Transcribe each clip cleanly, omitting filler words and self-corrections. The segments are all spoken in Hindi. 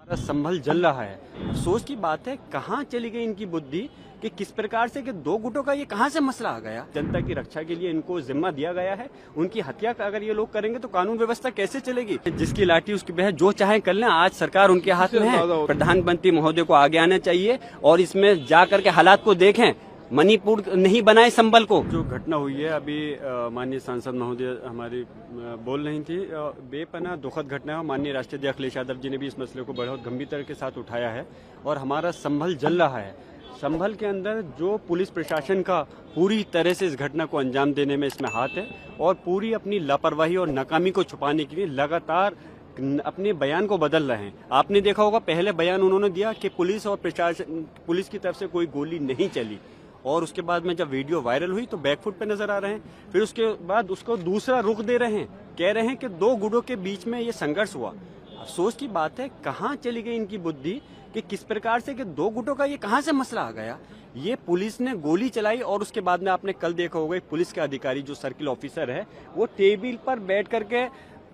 संभल जल रहा है। अफसोस की बात है, कहाँ चली गई इनकी बुद्धि कि किस प्रकार से कि दो गुटों का ये कहाँ से मसला आ गया। जनता की रक्षा के लिए इनको जिम्मा दिया गया है, उनकी हत्या अगर ये लोग करेंगे तो कानून व्यवस्था कैसे चलेगी। जिसकी लाठी उसकी बहस, जो चाहे कर लें। आज सरकार उनके हाथ में है। प्रधानमंत्री महोदय को आगे आना चाहिए और इसमें जाकर के हालात को देखें। मणिपुर नहीं बनाए संबल को। जो घटना हुई है अभी माननीय सांसद महोदय हमारी बोल रही थी, बेपनाह दुखद घटना है। माननीय राष्ट्रीय अध्यक्ष अखिलेश यादव जी ने भी इस मसले को बहुत गंभीरता के साथ उठाया है और हमारा संभल जल रहा है। संभल के अंदर जो पुलिस प्रशासन का पूरी तरह से इस घटना को अंजाम देने में इसमें हाथ है और पूरी अपनी लापरवाही और नाकामी को छुपाने के लिए लगातार अपने बयान को बदल रहे हैं। आपने देखा होगा, पहले बयान उन्होंने दिया कि पुलिस और प्रशासन, पुलिस की तरफ से कोई गोली नहीं चली, और उसके बाद में जब वीडियो वायरल हुई तो बैकफुट पे नजर आ रहे हैं। फिर उसके बाद उसको दूसरा रुख दे रहे हैं, कह रहे हैं कि दो गुटों के बीच में ये संघर्ष हुआ। अफसोस की बात है, कहाँ चली गई इनकी बुद्धि कि किस प्रकार से कि दो गुटों का ये कहाँ से मसला आ गया। ये पुलिस ने गोली चलाई और उसके बाद में आपने कल देखा होगा, पुलिस के अधिकारी जो सर्किल ऑफिसर है वो टेबल पर बैठ करके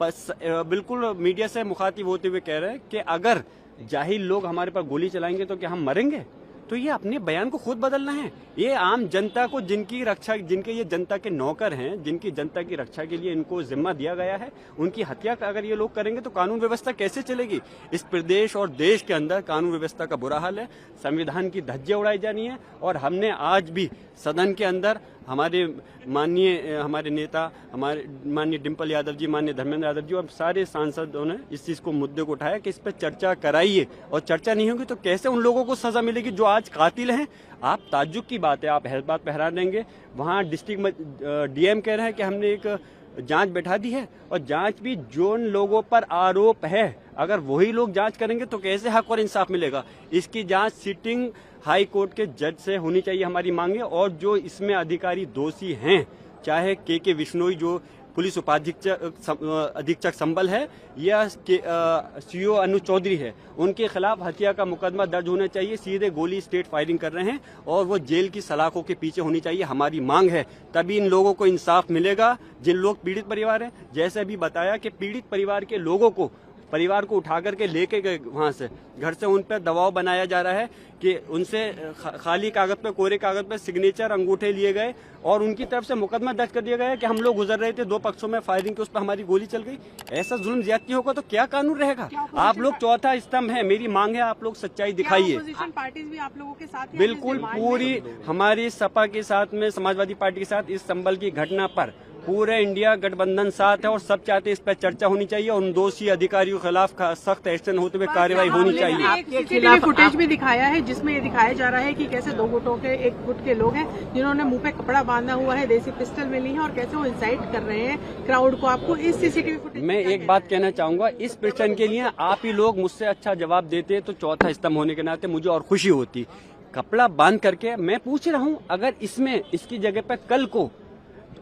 बिल्कुल मीडिया से मुखातिब होते हुए कह रहे हैं कि अगर जाहिल लोग हमारे पर गोली चलाएंगे तो क्या हम मरेंगे। तो ये अपने बयान को खुद बदलना है। ये आम जनता को, जिनकी रक्षा, जिनके ये जनता के नौकर हैं, जिनकी जनता की रक्षा के लिए इनको जिम्मा दिया गया है, उनकी हत्या अगर ये लोग करेंगे तो कानून व्यवस्था कैसे चलेगी। इस प्रदेश और देश के अंदर कानून व्यवस्था का बुरा हाल है। संविधान की धज्जियां उड़ाई जानी है और हमने आज भी सदन के अंदर हमारे नेता, हमारे माननीय डिम्पल यादव जी, माननीय धर्मेंद्र यादव जी और सारे सांसदों ने इस चीज को, मुद्दे को उठाया कि इस पर चर्चा कराइए, और चर्चा नहीं होगी तो कैसे उन लोगों को सजा मिलेगी जो आज कातिल हैं। आप ताज्जुब की बात है, आप बात पहरा देंगे। वहाँ डिस्ट्रिक्ट डीएम कह रहे हैं कि हमने एक जांच बैठा दी है, और जांच भी जो लोगों पर आरोप है अगर वही लोग जांच करेंगे तो कैसे हक और इंसाफ मिलेगा। इसकी जांच सिटिंग हाई कोर्ट के जज से होनी चाहिए, हमारी मांग है। और जो इसमें अधिकारी दोषी हैं, चाहे के विश्नोई जो पुलिस अधीक्षक संबल है या सीओ अनु चौधरी है, उनके खिलाफ हत्या का मुकदमा दर्ज होना चाहिए। सीधे गोली स्टेट फायरिंग कर रहे हैं और वो जेल की सलाखों के पीछे होनी चाहिए, हमारी मांग है। तभी इन लोगों को इंसाफ मिलेगा। जिन लोग पीड़ित परिवार हैं, जैसे अभी बताया कि पीड़ित परिवार के लोगों को, परिवार को उठा करके लेके गए वहां से, घर से उन पर दबाव बनाया जा रहा है कि उनसे खाली कागज पे, कोरे कागज पे सिग्नेचर, अंगूठे लिए गए और उनकी तरफ से मुकदमा दर्ज कर दिया गया कि हम लोग गुजर रहे थे, दो पक्षों में फायरिंग की, उस पर हमारी गोली चल गई। ऐसा जुल्म ज्यादती होगा तो क्या कानून रहेगा। आप लोग चौथा स्तंभ है, मेरी मांग है आप लोग सच्चाई दिखाइए। अपोजिशन पार्टीज भी आप लोगों के साथ बिल्कुल, पूरी हमारी सपा के साथ में, समाजवादी पार्टी के साथ इस संबल की घटना पर पूरे इंडिया गठबंधन साथ है और सब चाहते हैं इस पर चर्चा होनी चाहिए और उन दोषी अधिकारियों के खिलाफ सख्त एक्शन होते हुए कार्रवाई होनी चाहिए। सीसीटीवी फुटेज भी दिखाया है जिसमें ये दिखाया जा रहा है कि कैसे दो गुटों के, एक गुट के लोग हैं जिन्होंने मुंह पे कपड़ा बांधा हुआ है, देसी पिस्टल मिली है और कैसे वो इंसाइट कर रहे हैं क्राउड को। आपको इस सीसीटीवी फुटेज, मैं एक बात कहना चाहूंगा, इस प्रश्न के लिए आप ही लोग मुझसे अच्छा जवाब देते तो चौथा स्तंभ होने के नाते मुझे और खुशी होती। कपड़ा बांध करके मैं पूछ रहा हूँ, अगर इसमें इसकी जगह पर कल को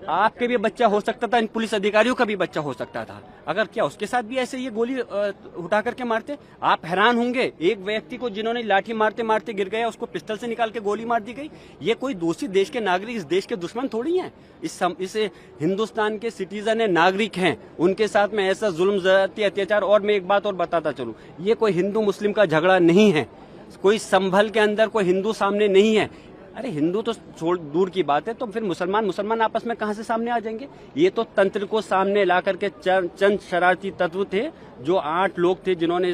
आपके भी बच्चा हो सकता था, इन पुलिस अधिकारियों का भी बच्चा हो सकता था, अगर क्या उसके साथ भी ऐसे ये गोली उठा करके मारते। आप हैरान होंगे, एक व्यक्ति को जिन्होंने लाठी मारते मारते गिर गया, उसको पिस्टल से निकाल के गोली मार दी गई। ये कोई दूसरी देश के नागरिक इस देश के दुश्मन थोड़ी हैं। इस हिंदुस्तान के सिटीजन है, नागरिक हैं, उनके साथ में ऐसा जुल्म, ज्यादती, अत्याचार। और मैं एक बात और बताता चलूं, ये कोई हिंदू मुस्लिम का झगड़ा नहीं है, कोई संभल के अंदर कोई हिंदू सामने नहीं है। अरे हिंदू तो छोड़ दूर की बात है, तो फिर मुसलमान आपस में कहां से सामने आ जाएंगे। ये तो तंत्र को सामने ला करके चंद शरारती तत्व थे, जो 8 लोग थे जिन्होंने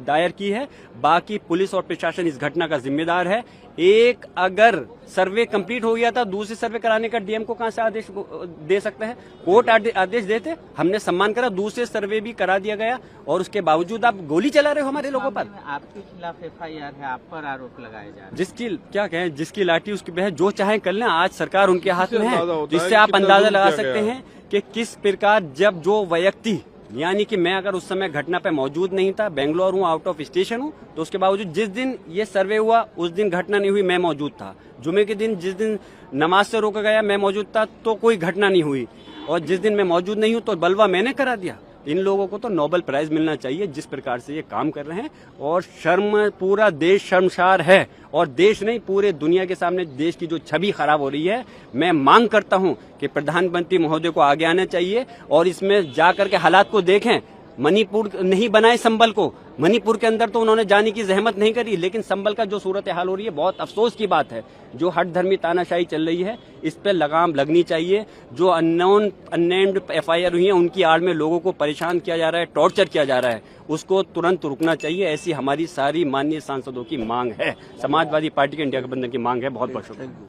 दायर की है। बाकी पुलिस और प्रशासन इस घटना का जिम्मेदार है। एक अगर सर्वे कंप्लीट हो गया था, दूसरे सर्वे कराने का डीएम को कहां से आदेश दे सकते हैं। कोर्ट आदेश देते, हमने सम्मान करा, दूसरे सर्वे भी करा दिया गया और उसके बावजूद आप गोली चला रहे हो हमारे लोगों पर। आपके खिलाफ FIR है, आप पर आरोप लगाए जा रहे हैं। जिसकी क्या कहें, जिसकी लाठी उसकी बहस, जो चाहे कर लें। आज सरकार उनके हाथ में है, जिससे आप अंदाजा लगा सकते हैं कि किस प्रकार जब जो व्यक्ति, यानी कि मैं अगर उस समय घटना पे मौजूद नहीं था, बेंगलोर हूँ, आउट ऑफ स्टेशन हूँ, तो उसके बावजूद जिस दिन ये सर्वे हुआ उस दिन घटना नहीं हुई, मैं मौजूद था। जुमे के दिन जिस दिन नमाज से रोका गया मैं मौजूद था, तो कोई घटना नहीं हुई। और जिस दिन मैं मौजूद नहीं हूँ तो बलवा मैंने करा दिया। इन लोगों को तो नोबेल प्राइज मिलना चाहिए जिस प्रकार से ये काम कर रहे हैं। और शर्म, पूरा देश शर्मसार है, और देश नहीं पूरे दुनिया के सामने देश की जो छवि खराब हो रही है। मैं मांग करता हूं कि प्रधानमंत्री महोदय को आगे आना चाहिए और इसमें जाकर के हालात को देखें। मणिपुर नहीं बनाए संबल को, मणिपुर के अंदर तो उन्होंने जाने की जहमत नहीं करी, लेकिन संबल का जो सूरत हाल हो रही है बहुत अफसोस की बात है। जो हट धर्मी तानाशाही चल रही है इस पर लगाम लगनी चाहिए। जो अननेम्ड FIR हुई है उनकी आड़ में लोगों को परेशान किया जा रहा है, टॉर्चर किया जा रहा है, उसको तुरंत रुकना चाहिए। ऐसी हमारी सारी माननीय सांसदों की मांग है, समाजवादी पार्टी के इंडिया गठबंधन की मांग है। बहुत बहुत शुक्रिया।